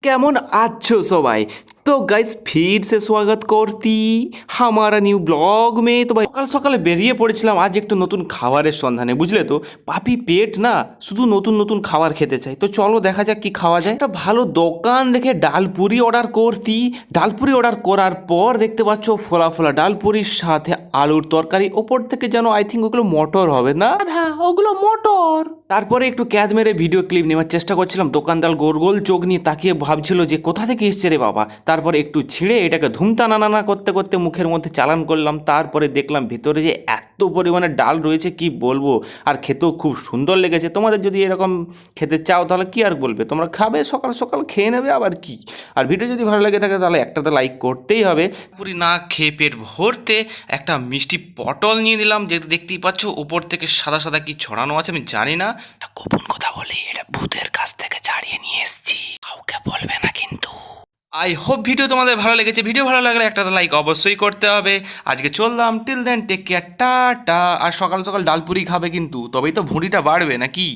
কেমন আছো সবাই? तो गाइस फिर से स्वागत করতি हमारा নিউ ব্লগ মে। তো ভাই সকাল সকালে বেরিয়ে পড়েছিলাম আজ একটু নতুন খাবারের সন্ধানে, বুঝলে তো। পাপি পেট না শুধু নতুন নতুন খাবার খেতে চাই, তো চলো দেখা যাক কি খাওয়া যায়। একটা ভালো দোকান দেখে ডালপুরি অর্ডার করতি। ডালপুরি অর্ডার করার পর দেখতে পাচ্ছ ফোলা ফোলা ডালপুরির সাথে আলুর তরকারি, ওপর থেকে যেন আই থিঙ্ক ওগুলো মটর হবে না, হ্যাঁ ওগুলো মটর। তারপরে একটু ক্যাদ মেরে ভিডিও ক্লিপ নেওয়ার চেষ্টা করছিলাম। দোকানদার গোল গোল চোখ নিয়ে তাকিয়ে ভাবছিল যে কোথা থেকে এসছে রে বাবা। তারপরে একটু ছিঁড়ে এটাকে ধুমতা নানা করতে করতে মুখের মধ্যে চালান করলাম। তারপরে দেখলাম ভিতরে যে এত পরিমাণে ডাল রয়েছে কি বলবো, আর খেতেও খুব সুন্দর লেগেছে। তোমাদের যদি এরকম খেতে চাও তাহলে কি আর বলবে, তোমরা খাবে সকাল সকাল খেয়ে নেবে আবার কি। আর ভিডিও যদি ভালো লেগে থাকে তাহলে একটা তো লাইক করতেই হবে। পুরি না খেয়ে পেট ভরতে একটা মিষ্টি পটল নিয়ে নিলাম, যেটা দেখতেই পাচ্ছ উপর থেকে সাদা সাদা কি ছড়ানো আছে আমি জানি না। এটা গোপন কথা বলি, এটা ভূতের কাছ থেকে ছাড়িয়ে নিয়ে এসেছি, কাউকে বলবে না কিন্তু। আই হোপ ভিডিও তোমাদের ভালো লেগেছে। ভিডিও ভালো লাগলে একটা লাইক অবশ্যই করতে হবে। আজকে চললাম, till then take care, tata. আর সকাল সকাল ডালপুরি খাবে কিন্তু, তবেই তো ভুঁড়িটা বাড়বে নাকি।